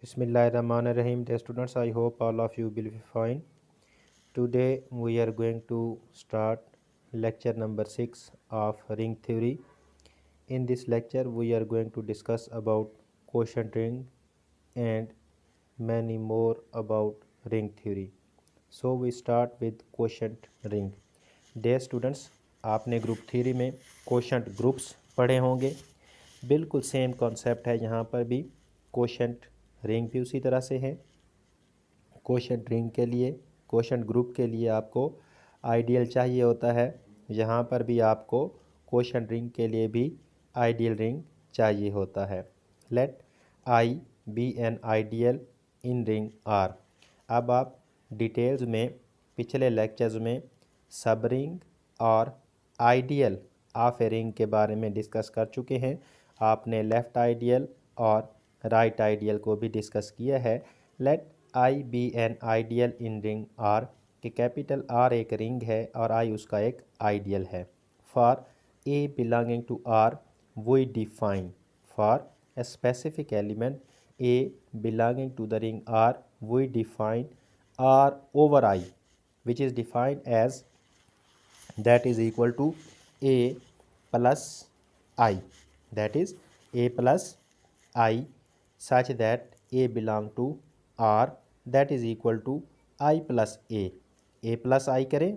Bismillahirrahmanirrahim. Dear students, I hope all of you will be fine. Today we are going to start lecture number 6 of ring theory. In this lecture we are going to discuss about quotient ring and many more about ring theory. So we start with quotient ring. Dear students, आपने group theory में quotient groups पढ़े होंगे। बिल्कुल same concept है यहाँ पर भी। Quotient ring भी उसी तरह से है। क्वोशंट रिंग के लिए, क्वोशंट ग्रुप के लिए आपको आइडियल चाहिए होता है। यहाँ पर भी आपको क्वोशंट रिंग के लिए भी आइडियल रिंग चाहिए होता है। Let I be an ideal in ring R. अब आप डिटेल्स में पिछले लेक्चर्स में सब रिंग और आइडियल ऑफ ए रिंग के बारे में डिस्कस कर चुके हैं। आपने लेफ़्ट आइडियल और राइट आइडियल को भी डिस्कस किया है। Let I be an ideal in ring R कि कैपिटल आर एक रिंग है और आई उसका एक आइडियल है। For a belonging to R we define for a specific element A belonging to the ring R, we define R over I, which is defined as that is equal to A plus I, that is A plus I, such that A belong to R, that is equal to I plus A plus I करें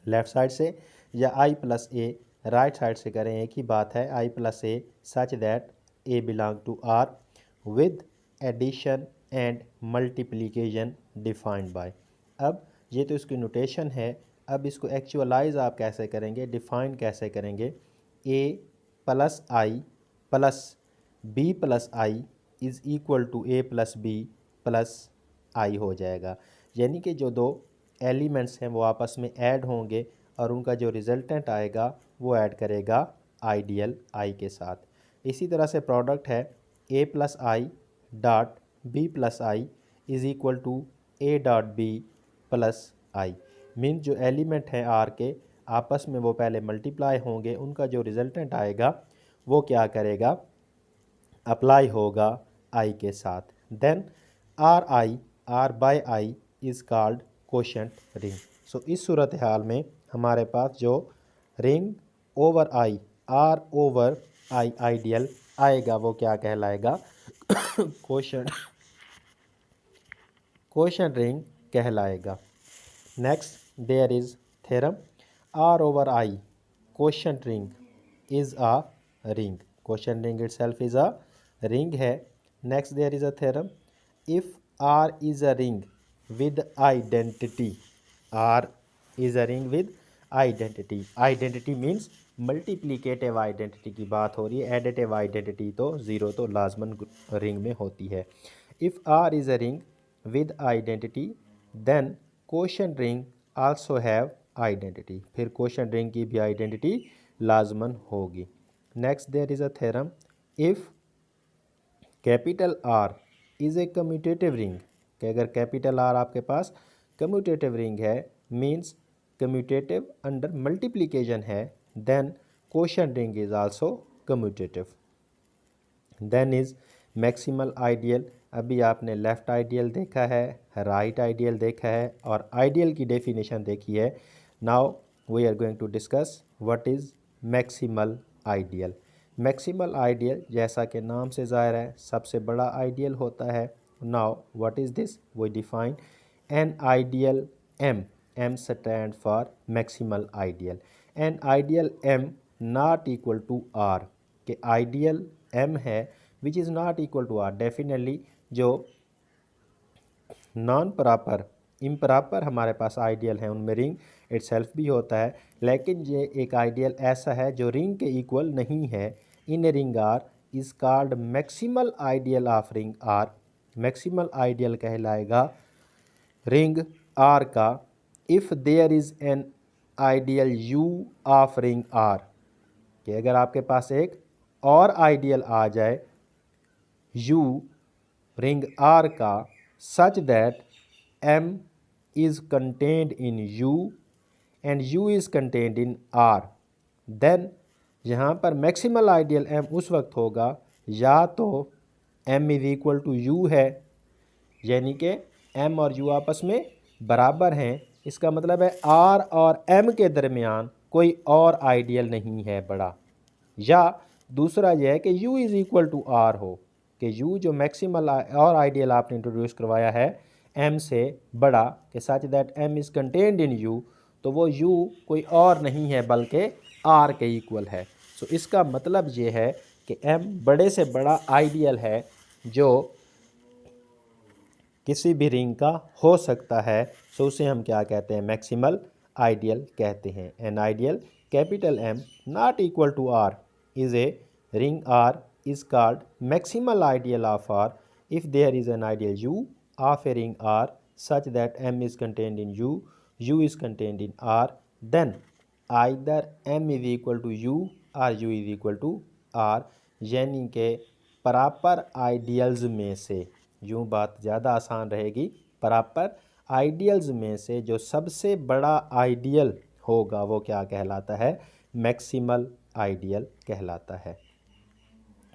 left side से या I plus a right side से करें, एक ही बात है। I plus a such that a belong to R with addition and multiplication defined by. अब ये तो इसकी नोटेशन है। अब इसको एक्चुअलाइज आप कैसे करेंगे, डिफाइन कैसे करेंगे। A plus I plus B plus I is equal to A plus B plus I हो जाएगा। यानी कि जो दो एलिमेंट्स हैं वो आपस में ऐड होंगे और उनका जो रिजल्टेंट आएगा वो ऐड करेगा आइडियल आई के साथ। इसी तरह से प्रोडक्ट है A plus I dot B plus I is equal to A dot B plus I. Mean जो एलिमेंट हैं आर के आपस में वो पहले मल्टीप्लाई होंगे, उनका जो रिजल्टेंट आएगा वो क्या करेगा, अप्लाई होगा आई के साथ। Then R by I is called quotient ring. So इस सूरत हाल में हमारे पास जो ring over I, R over I ideal आएगा वो क्या कहलाएगा, क्वोशंट रिंग कहलाएगा। Next there is theorem R over I quotient ring is a ring. Quotient ring itself is a ring है। Next there is a theorem if R is a ring with identity, R is a ring with identity। Identity means multiplicative identity की बात हो रही है। Additive identity तो zero तो लाजमन ring में होती है। If R is a ring with identity then quotient ring also have identity। फिर क्वोशंट रिंग की भी आइडेंटिटी लाजमन होगी। Next there is a theorem if capital R is a commutative ring कि अगर कैपिटल आर आपके पास कम्यूटेटिव रिंग है, मीन्स कम्यूटेटिव अंडर मल्टीप्लिकेशन है, then quotient ring is also commutative. Then is maximal ideal. अभी आपने लेफ़्ट आइडियल देखा है, राइट आइडियल देखा है और आइडियल की डेफिनेशन देखी है। Now we are going to discuss what is maximal ideal. Maximal ideal जैसा कि नाम से ज़ाहिर है सबसे बड़ा आइडियल होता है। Now what is this? We define an ideal M. M stand for maximal ideal. An ideal M not equal to R कि ideal M है which is not equal to R। Definitely जो non proper improper हमारे पास ideal है उनमें ring itself भी होता है, लेकिन ये एक आइडियल ऐसा है जो रिंग के इक्वल नहीं है। In ring R is called maximal ideal of ring R. Maximal ideal कहलाएगा रिंग आर का if there is an ideal U of ring R कि अगर आपके पास एक और आइडियल आ जाए यू रिंग आर का such that M is contained in U and U is contained in R, then यहाँ पर मैक्सिमल आइडियल एम उस वक्त होगा या तो m is equal to U है, यानी कि m और u आपस में बराबर हैं। इसका मतलब है r और m के दरमियान कोई और आइडियल नहीं है बड़ा। या दूसरा यह है कि u is equal to r हो, कि u जो मैक्सिमल और आइडियल आपने इंट्रोड्यूस करवाया है m से बड़ा, कि such that m is contained in u, तो वो u कोई और नहीं है बल्कि r के इक्वल है। सो इसका मतलब ये है कि m बड़े से बड़ा आइडियल है जो किसी भी रिंग का हो सकता है। सो उसे हम क्या कहते हैं, मैक्सिमल आइडियल कहते हैं। An ideal capital M not equal to R is a ring R is called maximal ideal of R if there is an ideal U of a ring R such that M is contained in U, U is contained in R, then either M is equal to U or U is equal to R, यानी कि proper ideals में से, यूँ बात ज़्यादा आसान रहेगी, proper ideals में से जो सबसे बड़ा आइडियल होगा वो क्या कहलाता है, मैक्सिमल आइडियल कहलाता है।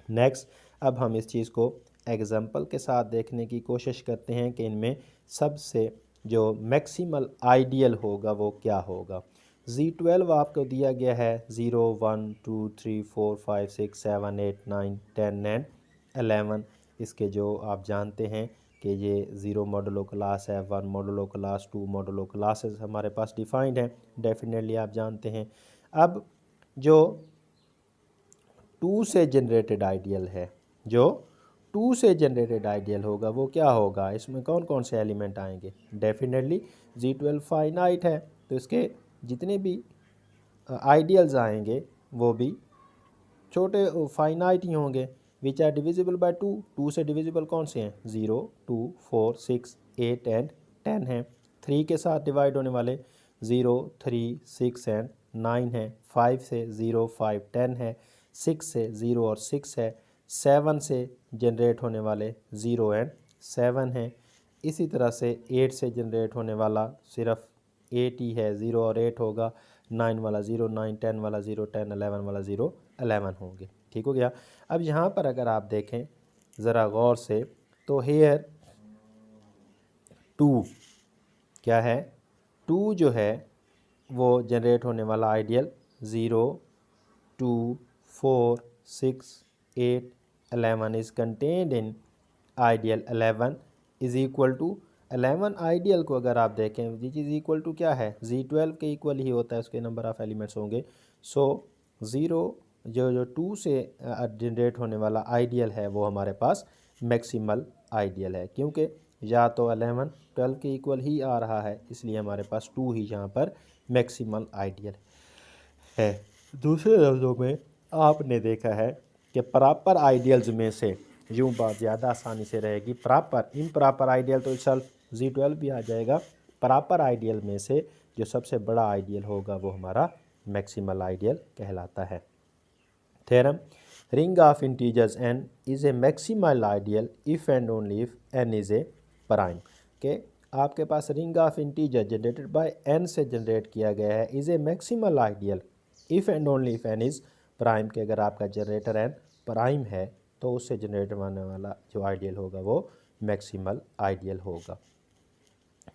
नेक्स्ट, अब हम इस चीज़ को एग्जाम्पल के साथ देखने की कोशिश करते हैं कि इनमें सबसे जो मैक्सिमल आइडियल होगा वो क्या होगा। Z12 आपको दिया गया है 0 1 2 3 4 5 6 7 8 9 10 एंड 11। इसके जो आप जानते हैं कि ये 0 मॉडुलो क्लास है, 1 मॉडुलो क्लास, 2 मॉडुलो क्लासेस हमारे पास डिफाइंड हैं, डेफिनेटली आप जानते हैं। अब जो 2 से जनरेटेड आइडियल है, जो 2 से जनरेटेड आइडियल होगा वो क्या होगा, इसमें कौन कौन से एलिमेंट आएंगे, डेफिनेटली Z12 फाइनाइट है, तो इसके जितने भी आइडियल्स आएंगे वो भी छोटे फाइनाइट ही होंगे। विच आर डिविजिबल बाय 2, 2 से डिविजिबल कौन से हैं, 0 2 4 6 8 एंड 10 हैं। 3 के साथ डिवाइड होने वाले 0 3 6 एंड 9 हैं। 5 से 0 5 10 है। 6 से 0 और 6 है। 7 से जनरेट होने वाले 0 एंड 7 हैं। इसी तरह से 8 से जनरेट होने वाला सिर्फ 8 ही है, 0 और 8 होगा। 9 वाला 0 9, 10 वाला 0 10, 11 वाला 0 11 होंगे। ठीक हो गया। अब यहाँ पर अगर आप देखें ज़रा गौर से तो हेयर 2 क्या है, 2 जो है वो जनरेट होने वाला ideal 0 2 4 6 8 11 is contained in ideal 11 is equal to 11 ideal को अगर आप देखें विच इज़ इक्वल टू क्या है, Z12 के इक्वल ही होता है, उसके नंबर ऑफ़ एलिमेंट्स होंगे। सो 0 जो 2 से जनरेट होने वाला आइडियल है वो हमारे पास मैक्सिमल आइडियल है, क्योंकि या तो 11 12 के इक्वल ही आ रहा है, इसलिए हमारे पास 2 ही यहाँ पर मैक्सिमल आइडियल है। दूसरे लफ्ज़ों में आपने देखा है कि प्रॉपर आइडियल्स में से, यूँ बात ज़्यादा आसानी से रहेगी, प्रॉपर इम्प्रॉपर आइडियल तो सेल्फ Z12 भी आ जाएगा। प्रॉपर आइडियल में से जो सबसे बड़ा आइडियल होगा वो हमारा मैक्सिमल आइडियल कहलाता है। Theorem, ring of integers n is a maximal ideal if and only if n is a prime. के आपके पास ring of integer generated by n से जनरेट किया गया है, is a maximal ideal if and only if n is prime, के अगर आपका जनरेटर n प्राइम है तो उससे जनरेट होने वाला जो आइडियल होगा वो मैक्सिमल आइडियल होगा।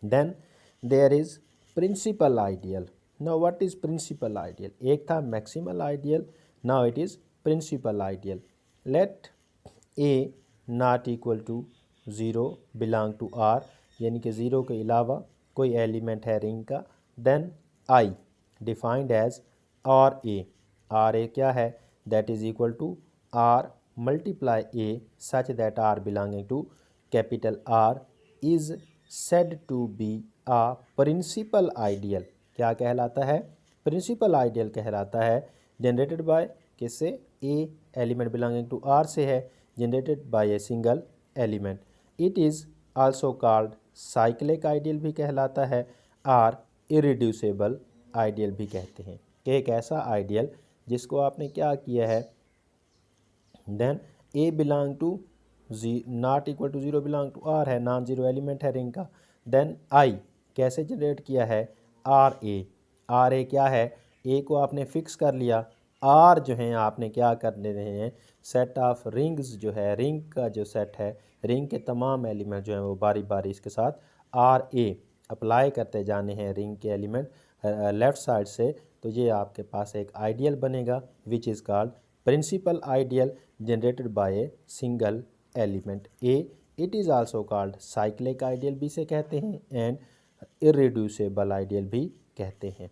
Then there is principal ideal. Now what is principal ideal, एक था maximal ideal, now it is principal ideal. Let a not equal to 0 belong to R, यानी कि 0 के अलावा कोई एलिमेंट है रिंग का। Then I defined as R A क्या है, that is equal to R multiply A such that R belonging to capital R is said to be a principal ideal. क्या कहलाता है, प्रिंसिपल आइडियल कहलाता है। Generated by किससे, ए element belonging to R से है, generated by a single element. It is also called cyclic ideal भी कहलाता है और इरिड्यूसिबल आइडियल भी कहते हैं, कि एक ऐसा आइडियल जिसको आपने क्या किया है, then a belong to not equal to 0 belong to R है, नॉन ज़ीरो एलिमेंट है रिंग का। देन I कैसे जनरेट किया है, आर ए क्या है, ए को आपने फिक्स कर लिया आर जो हैं आपने क्या कर देने हैं, सेट ऑफ रिंग्स जो है, रिंग का जो सेट है, रिंग के तमाम एलिमेंट जो हैं वो बारी बारी इसके साथ आर ए अप्लाई करते जाने हैं रिंग के एलिमेंट लेफ़्ट साइड से। तो ये आपके पास एक आइडियल बनेगा which is called principal ideal generated by a single element a. It is also called cyclic ideal भी से कहते हैं एंड इरेड्यूसेबल आइडियल भी कहते हैं।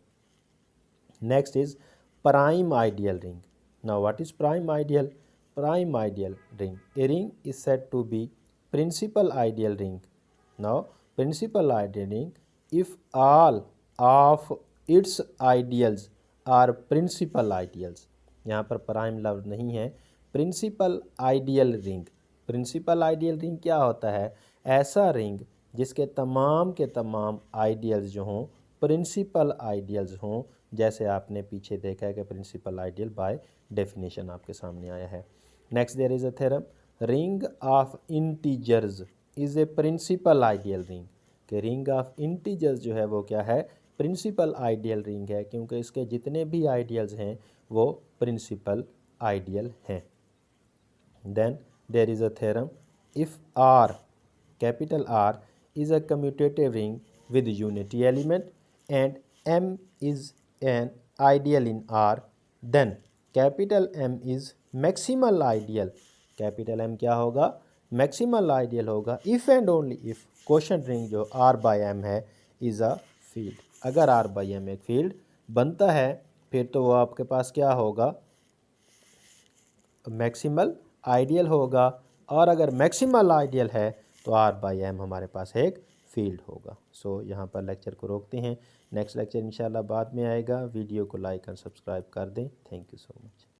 Next is prime ideal ring. Now what is prime ideal? Prime ideal ring. A ring is said to be principal ideal ring. Now principal ideal ring if all of its ideals are principal ideals. यहाँ पर prime लफ्ज़ नहीं है, principal ideal ring. Principal ideal ring क्या होता है? ऐसा ring जिसके तमाम के तमाम आइडियल्स जो हों प्रिंसिपल आइडियल्स हों, जैसे आपने पीछे देखा है कि प्रिंसिपल आइडियल बाय डेफिनेशन आपके सामने आया है। Next there is a theorem, ring of integers is a principal ideal ring. कि रिंग ऑफ इंटीजर्स जो है वो क्या है? प्रिंसिपल आइडियल रिंग है, क्योंकि इसके जितने भी आइडियल्स हैं वो प्रिंसिपल आइडियल हैं। Then there is a theorem, if R capital R is a commutative ring with unity element and M is an ideal in R, then capital M is maximal ideal. Capital M क्या होगा? Maximal ideal होगा if and only if question ring जो R by M है is a field. अगर R by M एक field बनता है फिर तो वो आपके पास क्या होगा? मैक्सिमल आइडियल होगा, और अगर मैक्सिमल आइडियल है तो आर बाई एम हमारे पास एक फील्ड होगा। सो यहाँ पर लेक्चर को रोकते हैं, नेक्स्ट लेक्चर इंशाल्लाह बाद में आएगा। वीडियो को लाइक एंड सब्सक्राइब कर दें। Thank you so much.